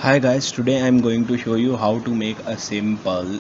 Hi guys, today I'm going to show you how to make a simple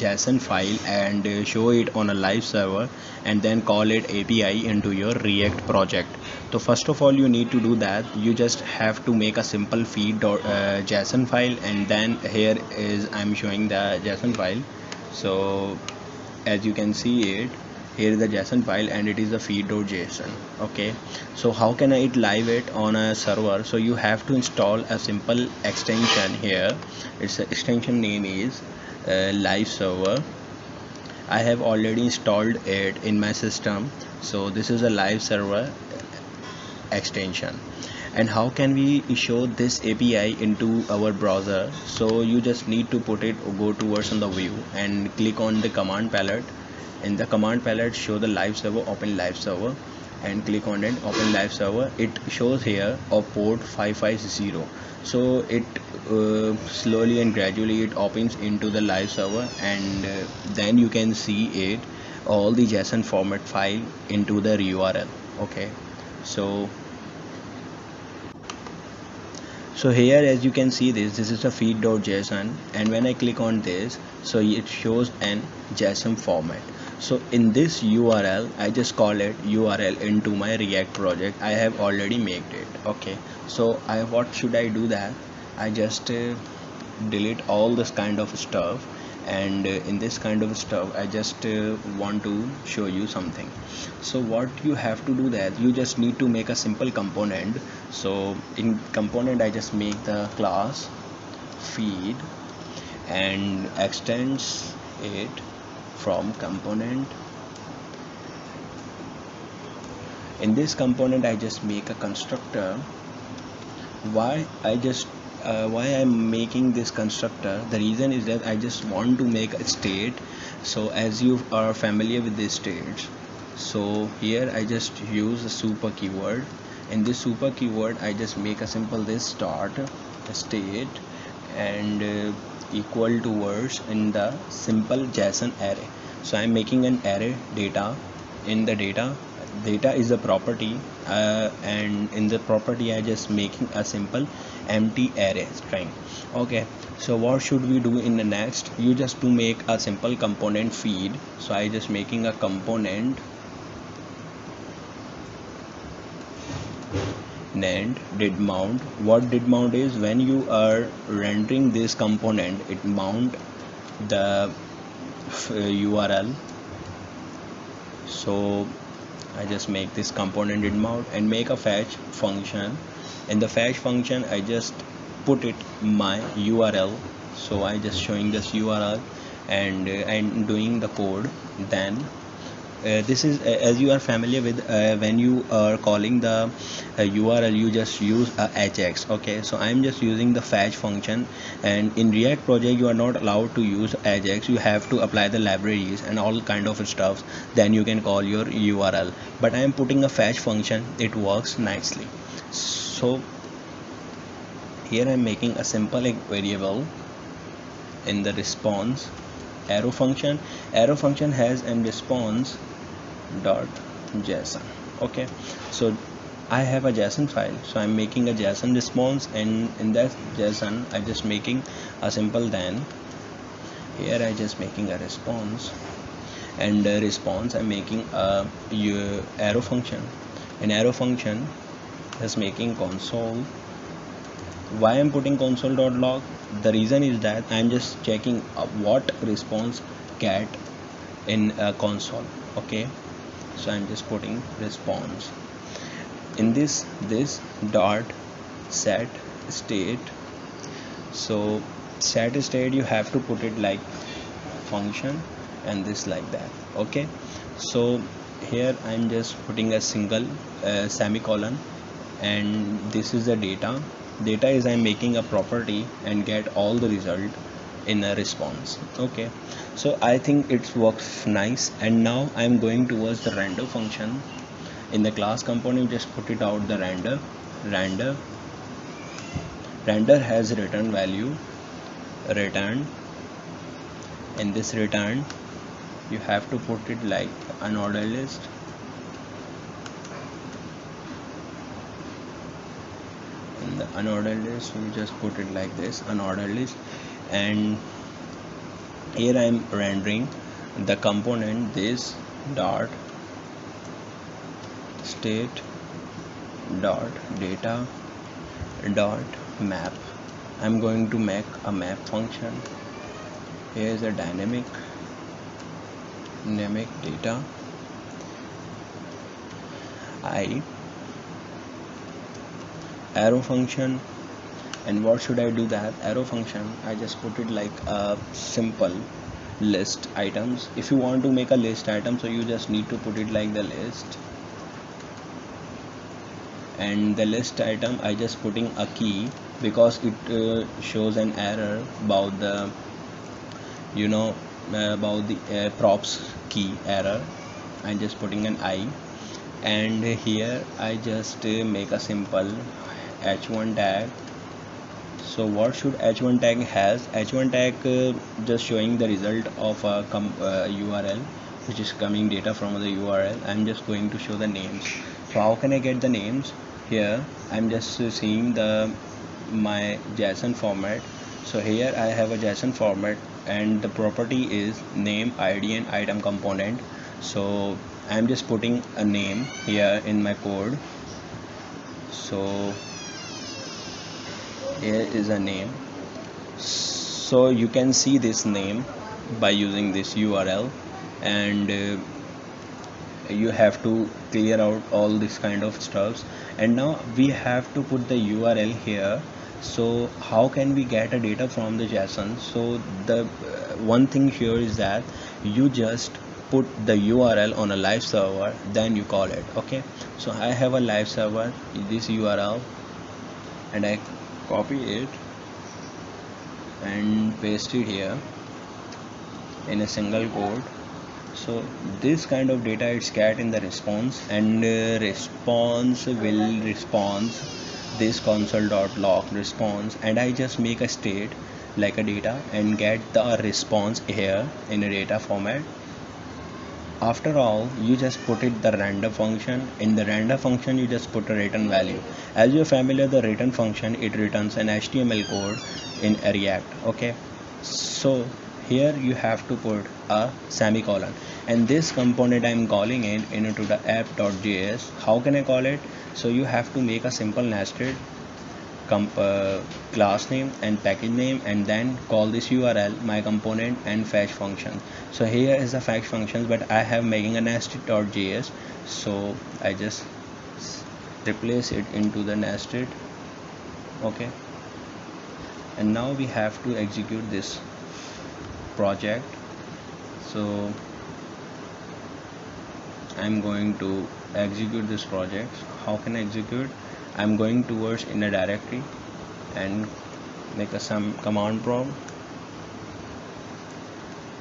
JSON file and show it on a live server and then call it API into your React project. So first of all you need to do that. You just have to make a simple JSON file, and then here is I'm showing the JSON file. So as you can see it, here is the JSON file and it is a feed.json. Okay, so how can I live it on a server? So you have to install a simple extension here. Its extension name is live server. I have already installed it in my system. So this is a live server extension. And how can we show this API into our browser? So you just need to put it, go towards on the view and click on the command palette. In the command palette, show the live server, open live server, and click on it, open live server. It shows here a port 550. So it slowly and gradually it opens into the live server, and then you can see it all the JSON format file into the URL. Okay, so here as you can see, this is a feed.json, and when I click on this, so it shows an JSON format. So in this URL, I just call it URL into my React project. I have already made it. Okay, so what should I do that? I just delete all this kind of stuff, and in this kind of stuff I just want to show you something. So what you have to do, that you just need to make a simple component. So in component I just make the class feed and extends it from component. In this component I just make a constructor. Why I'm making this constructor? The reason is that I just want to make a state. So as you are familiar with these states, so here I just use a super keyword. In this super keyword I just make a simple this start state and equal to words in the simple JSON array. So I'm making an array data. In the data is a property, and in the property I just making a simple empty array string. Okay, so what should we do in the next? You just to make a simple component feed. So I just making a component named did mount. What did mount is, when you are rendering this component, it mount the URL. So I just make this component did mount and make a fetch function. In the fetch function I just put it my URL. So I just showing this URL, and I'm doing the code. Then this is as you are familiar with, when you are calling the URL, you just use a ajax. Okay, so I'm just using the fetch function, and in React project you are not allowed to use ajax. You have to apply the libraries and all kind of stuff, then you can call your URL. But I am putting a fetch function, it works nicely. So here I'm making a simple variable. In the response arrow function has a response dot JSON. Okay, so I have a JSON file, so I'm making a JSON response, and in that JSON I just making a simple then. Here I just making a response, and response I'm making a arrow function. An arrow function is making console. Why I'm putting console.log? The reason is that I'm just checking what response get in a console. Okay, so I'm just putting response. In this dot set state. So set state you have to put it like function, and this like that. Okay, so here I'm just putting a single semicolon, and this is the data is I'm making a property and get all the result in a response. Okay, so I think it works nice. And now I'm going towards the render function. In the class component just put it out the render has return value return. In this return you have to put it like an order list. In the unordered list, we just put it like this, unordered list. And here I am rendering the component this dot state dot data dot map. I'm going to make a map function. Here is a dynamic data I arrow function. And what should I do that arrow function? I just put it like a simple list items. If you want to make a list item, so you just need to put it like the list. And the list item I just putting a key because it shows an error about the about the props key error. I'm just putting an I. And here I just make a simple h1 tag. So what should h1 tag has? H1 tag just showing the result of a URL which is coming data from the URL. I'm just going to show the names. So how can I get the names? Here I'm just seeing my JSON format. So here I have a JSON format and the property is name, ID and item component. So I'm just putting a name here in my code. So here is a name. So you can see this name by using this URL, and you have to clear out all this kind of stuffs. And now we have to put the URL here. So how can we get a data from the JSON? So the one thing here is that you just put the URL on a live server, then you call it. Okay, so I have a live server, this URL, and I copy it and paste it here in a single code. So this kind of data it's get in the response, and response will response this console.log response, and I just make a state like a data and get the response here in a data format. After all, you just put it the render function. In the render function you just put a return value. As you're familiar, the return function, it returns an HTML code in a React. Okay, so here you have to put a semicolon, and this component I'm calling it into the app.js. How can I call it? So you have to make a simple nested class name and package name, and then call this URL my component and fetch function. So here is the fetch functions, but I have making a nested.js, so I just replace it into the nested. Okay, and now we have to execute this project. So I'm going to execute this project. How can I execute? I'm going towards in a directory and make some command prompt.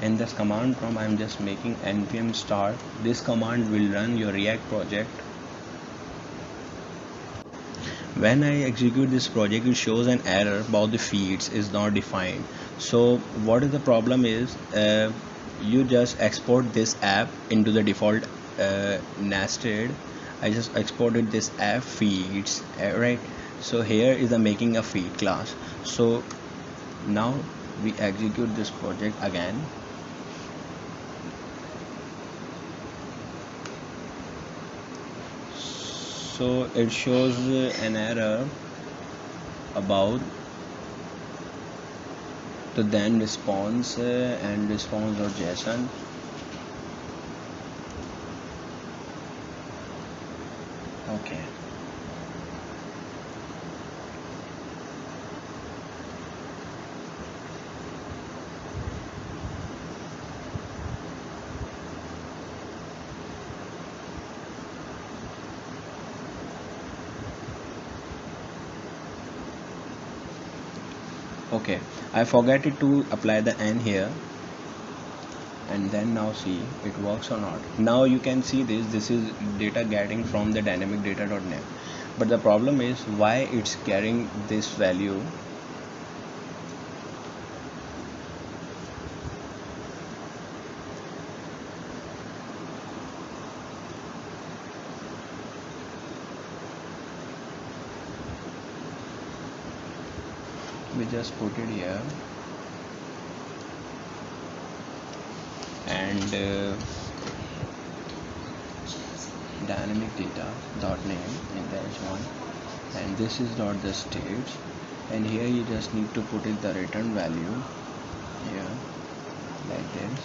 In this command prompt I'm just making npm start. This command will run your React project. When I execute this project, it shows an error about the feeds is not defined. So what is the problem is, you just export this app into the default nested. I just exported this app feeds, right? So here is the making a feed class. So now we execute this project again. So it shows an error about the then response and response.json. Okay, okay, I forgot it to apply the n here, and then now see it works or not. Now you can see this is data getting from the dynamic data.net, but the problem is why it's carrying this value. we just put it here, and dynamic data dot name, and there's one, and this is not the states, and here you just need to put it the return value here like this.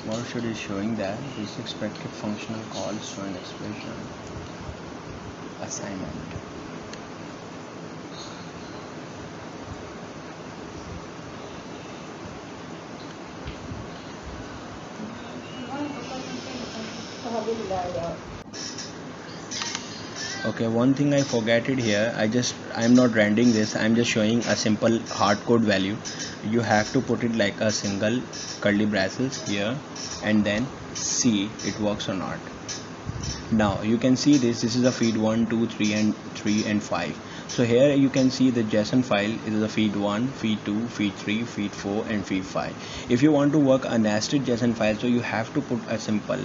What should it showing that this expected functional call is showing expression assignment. Okay, one thing I forgot it here. I'm not rendering this, I'm just showing a simple hard code value. You have to put it like a single curly braces here, and then see it works or not. Now you can see this is a feed 1, 2, 3 and 5. So here you can see the JSON file is the feed 1, feed 2, feed 3, feed 4 and feed 5. If you want to work a nested JSON file, so you have to put a simple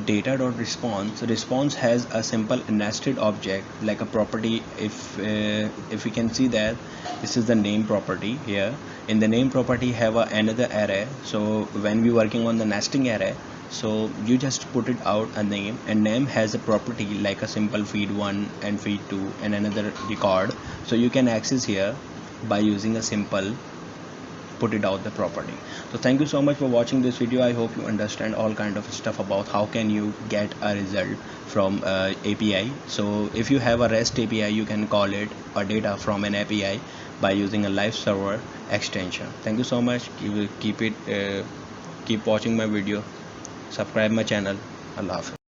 data.response. Response has a simple nested object like a property. If we can see that this is the name property here. In the name property have another array. So when we working on the nesting array, so you just put it out a name, and name has a property like a simple feed 1 and feed 2 and another record. So you can access here by using a simple put it out the property. So thank you so much for watching this video. I hope you understand all kind of stuff about how can you get a result from API. So if you have a REST API, you can call it a data from an API by using a live server extension. Thank you so much. You will keep watching my video, subscribe my channel. Allah Hafiz.